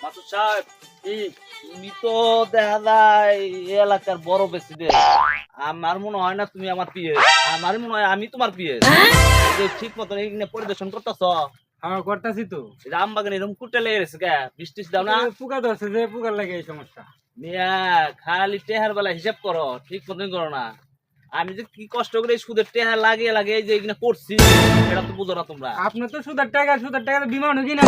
মাসুদ সাহেব কি তুমি তো দেখা যায় এই এলাকার বড় প্রেসিডেন্ট। আমার মনে হয় না তুমি আমার পিএস, আমার মনে হয় আমি তোমার পিএস। ঠিক মতন এখানে পরিদর্শন করতেছ। হ্যাঁ করতেছি তো। রাম বাগান এরকম কুটে লেগে গেছে কে, বৃষ্টি দাও না পোকা ধরছে যে পোকার লাগে এই সমস্যা। মিয়া। খালি টেহার বেলা হিসাব করো, ঠিক মতন করো না। আমি যে কি কষ্ট করে এই সুদের টেহা লাগিয়ে লাগিয়ে এই যে এখানে করছি, এটা তো বুঝো না তোমরা। আপনি তো সুদের টাকা বিমান কিনা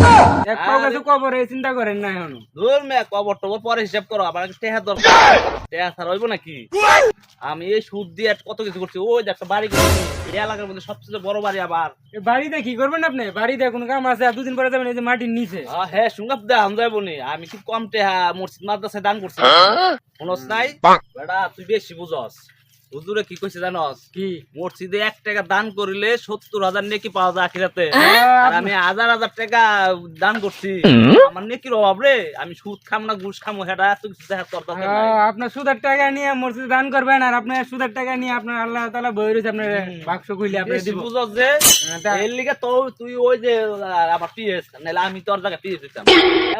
এক পাও কাছে কবর এই চিন্তা করেন না এখন। ধুর মিয়া, কবর টবর পরে হিসাব করো, আবার টেহার দরকার। টেহা ছাড়া হইব নাকি? আমি এই সুদ দিয়ে কত কিছু করছি। ওই যে একটা বাড়ি করছি, এই এলাকার মধ্যে সবচেয়ে বড় বাড়ি। আবার এই বাড়িতে কি করবেন আপনি? বাড়িতে কোনো কাম আছে? আর দুদিন পরে যাবেন এই যে মাটির নিচে। হ্যাঁ শুনগাপ দেয় আমি যাইব নি। আমি কি কম টেহা মসজিদ মাদ্রাসায় দান করছি? শুনস নাই বেটা, তুই বেশি বুঝস। হুজুরে কি কইছে জানস? কি মসজিদে 1 টাকা দান করিলে 70,000 নেকি পাওয়া যায় আখিরাতে। আর আমি হাজার হাজার টাকা দান করছি, আমার নেকির অভাব রে। আমি সুদ খাম না ঘুষ খামো, সেটা এত কিছু দেখা তোর দরকার নাই। আপনার সুদের টাকা নিয়ে মসজিদে দান করবেন, আর আপনার সুদের টাকা নিয়ে আপনার আল্লাহ তাআলা বই রয়েছে আপনার বাক্স খুলে আপনার বেশি দিব। বুঝস যে এর লিগে তো তুই ওই যে আমার পিএস, নাহলে আমি তোর জায়গায় পিএস দিতাম।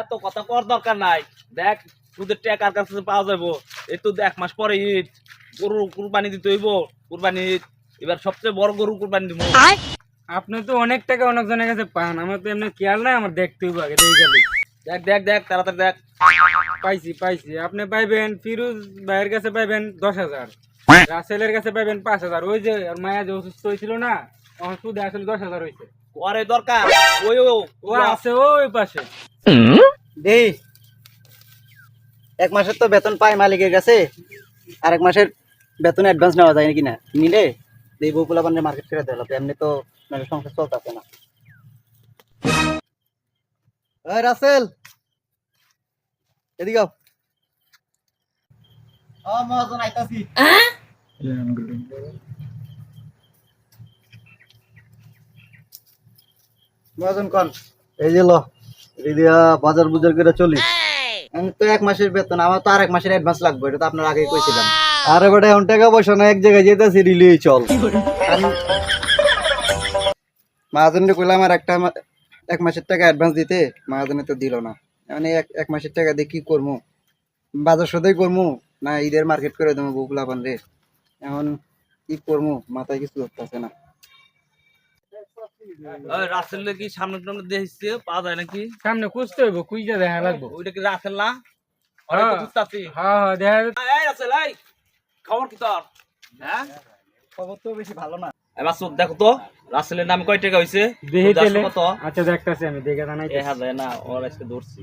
এত কথা কর দরকার নাই। দেখ সুদের টাকা কার কাছে পাওয়া যাবো। এই তো 1 মাস পরে ঈদ, গরু কুরবানি দিতে হইব। কুরবানি ঈদ, এবার সবচেয়ে বড় গরু কুরবানি দিব। আপনি তো অনেক টাকা অনেক জনের কাছে পান, আমার তো এমনি খেয়াল নাই। আমার দেখতে হইব আগে, দেখে গেলে। দেখ দেখ দেখ তাড়াতাড়ি দেখ। পাইছি। আপনি পাইবেন ফিরোজ ভাইয়ের কাছে পাইবেন 10,000, রাসেলের কাছে পাইবেন 5,000। ওই যে ওর মায়া যে অসুস্থ হয়েছিল না, আমার সুদে আসলে 10,000 হয়েছে। পরে দরকার ওই ও আছে ওই পাশে। দেই 1 মাসের তো বেতন পাই মালিকের কাছে, আর 1 মাসের বেতন অ্যাডভান্স নেওয়া যায় নাকি না? নিলে এই বউপুলা বান্ডে মার্কেট করে দিল, এমনি তো মানে সংসার চলতেছে না। এই রাসেল, এদিকে আও। মহাজন আইতাছি। মহাজন কোন? এই যে ল, এই দিয়া বাজার বুজার করে চলি। আমি তো 1 মাসের বেতন, আমার তো আর 1 মাসের অ্যাডভান্স লাগবে, এটা তো আপনার আগেই কইছিলাম। আরে বেটা এখন টাকা পয়সা না, এক জায়গায় যেতেছি রিলিয়ে চল। মহাজনকে কইলাম আর 1 মাসের টাকা অ্যাডভান্স দিতে, মহাজনে তো দিল না। মানে এক মাসের টাকা দিয়ে কি করবো? বাজার সদাই করবো না ঈদের মার্কেট করে দেবো বউগুলা বান্ধে? এখন কি করবো, মাথায় কিছু ধরতেছে না। রাসেল কি সামনে টামনে দেখছে পাওয়া যায় নাকি? সামনে খুঁজতে হইব, খুঁজে দেখা লাগবো। ওইটা কি রাসেল না? ওরে তো খুঁজতাছি। হ্যাঁ দেখা এই রাসেল, এই খবর কি তোর? হ্যাঁ খবর তো বেশি ভালো না। এই মাসুদ দেখো তো রাসেলের নামে কয় টাকা হইছে? দেখে তোর তেলে। কত? আচ্ছা দেখতাছি, আমি দেখে জানাই। দেখা যায় না, ওর আজকে ধরছি।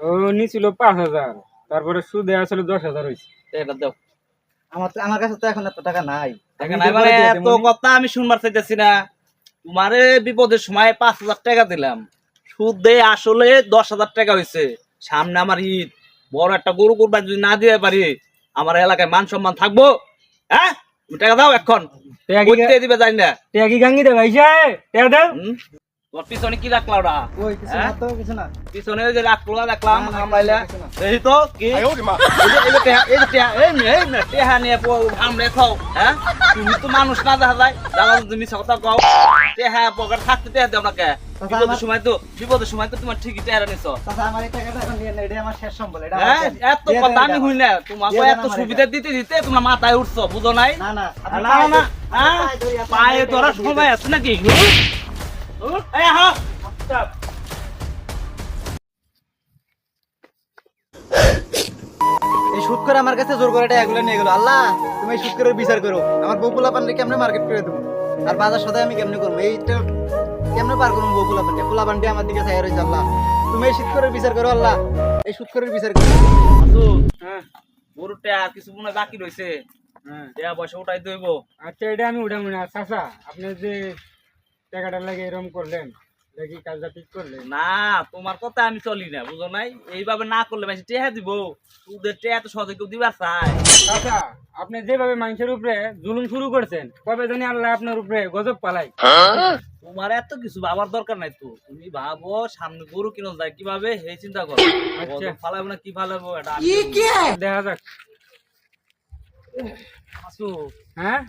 ও নিছিল 5,000, তারপরে সুদে আসলে 10,000 হয়েছে। এটা দাও। আমার কাছে তো এখন এত টাকা নাই। টাকা নাই মানে এত কথা আমি শুনবার চাইতেছি না। তোমারে বিপদের সময় 5,000 টাকা দিলাম, সুদ দিয়ে আসলে 10,000 টাকা হয়েছে। সামনে আমার ঈদ, বড় একটা গরু কুরবানি যদি না দিয়ে পারি, আমার এলাকায় মান সম্মান থাকবো? হ্যাঁ তুমি টাকা দাও এখন। কইতে দিবে জানি না। টেয়া কি গাঙ্গি দে ভাইসা, টেয়া দাও। তোর পিছনে কি রাখলা ওরা? ওই কিছু না তো, কিছু না। পিছনে ওই যে রাখলো দেখলাম না, না, আমরাইলা। কিছু না। দেখি তো কি এই যে টেহা নিয়ে আমরা খাও। হ্যাঁ তুমি তো মানুষ না দেখা যায়, দাদা তুমি কথা কও। টেহা পকেট থাকতে টেহা দেও না কে? বিপদের সময় তো তোমার ঠিকই টেহা নিছো। চাচা আমার এই টাকাটা এখন নিয়ে নেন, এটা আমার শেষ সম্বল। এটা হ্যাঁ আমার দেন। এত দিয়ে কথা দেন আমি এটা হই না, তোমাকে দিয়ে দেন এত আমার সুবিধা দিতে দিতে তোমরা মাথায় উঠছো, বুঝো নাই? না না, আপনি না পায়ে না ধরি, হ্যাঁ পায়ে ধরি, আপনি পায়ে টাকাটা ধরার দিয়ে সময় দেন। আছে নাকি? এই হ্যাঁ এই সুদ করে আমার কাছে জোর করে টাকাগুলো নিয়ে গেল। আল্লাহ তুমি এই সুদ করে বিচার করো, আমার বউগুলা পানলে কেমনে মার্কেট করে দেবো, আর বাজার সদাই আমি কেমনে করবো? এইটা কেমনে পার করবো? বউগুলা পানলে পোলা পান্ডে আমার দিকে চাই রয়েছে। আল্লাহ তুমি এই সুদ করে বিচার করো, আল্লাহ এই সুদ করে বিচার করো। হ্যাঁ গরু টেহা কিছু মনে হয় বাকি রয়েছে, হ্যাঁ। টেহা পয়সা উঠাই দইব। আচ্ছা এটা আমি উঠাবো না। চাচা আপনি যে টাকাটা লাগে এরকম করলেন, দেখি কাজটা ঠিক করলেন। না তোমার কথা আমি চলি না, বুঝো নাই? এইভাবে না করলে বেশি টেহা দিব। তোদের টেহা তো সহজে কেউ দিবার চায়। চাচা আপনি যেভাবে মানুষের উপরে জুলুম শুরু করছেন, কবে জানি আল্লাহ আপনার উপরে গজব পালাই। তোমার এত কিছু ভাবার দরকার নাই তো। তুমি ভাবো সামনে গরু কিনো যায় কিভাবে, এই চিন্তা করো। আচ্ছা। ফালাবো না কি ফালাবো এটা দেখা যাক। আসো। হ্যাঁ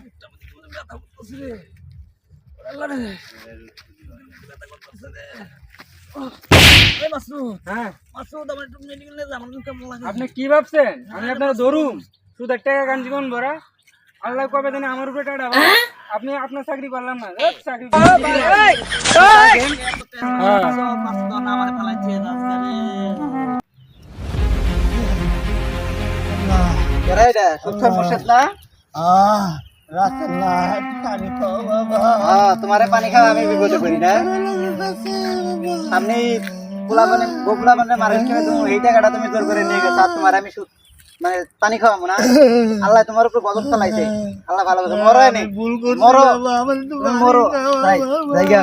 এই মাসুদ হ্যাঁ মাসুদ আমার একটু মেডিকেলে যাব আমার কেমন লাগে আপনি কি ভাবছেন আমি আপনার ধরুম সুদের টাকা কান জীবন ভরা আল্লাহ কবে জানে আমার উপরে টাকা আপনি আপনার চাকরি করলাম না চাকরি মাসুদ না আমার ফালাইছে আজকালে কেরা এটা সুৎখর মুর্শিদ না তোমারে পানি খাওয়া আমি বিপদে করি না আপনি বগুলা মানে মারেন খেয়ে তুমি এই টাকাটা তুমি জোর করে নিয়ে গেছো আর তোমার আমি মানে পানি খাওয়াবো না আল্লাহ তোমার উপর গজব চালাইছে আল্লাহ ভালো কথা মরো নি মরো তুমি মরো জায়গা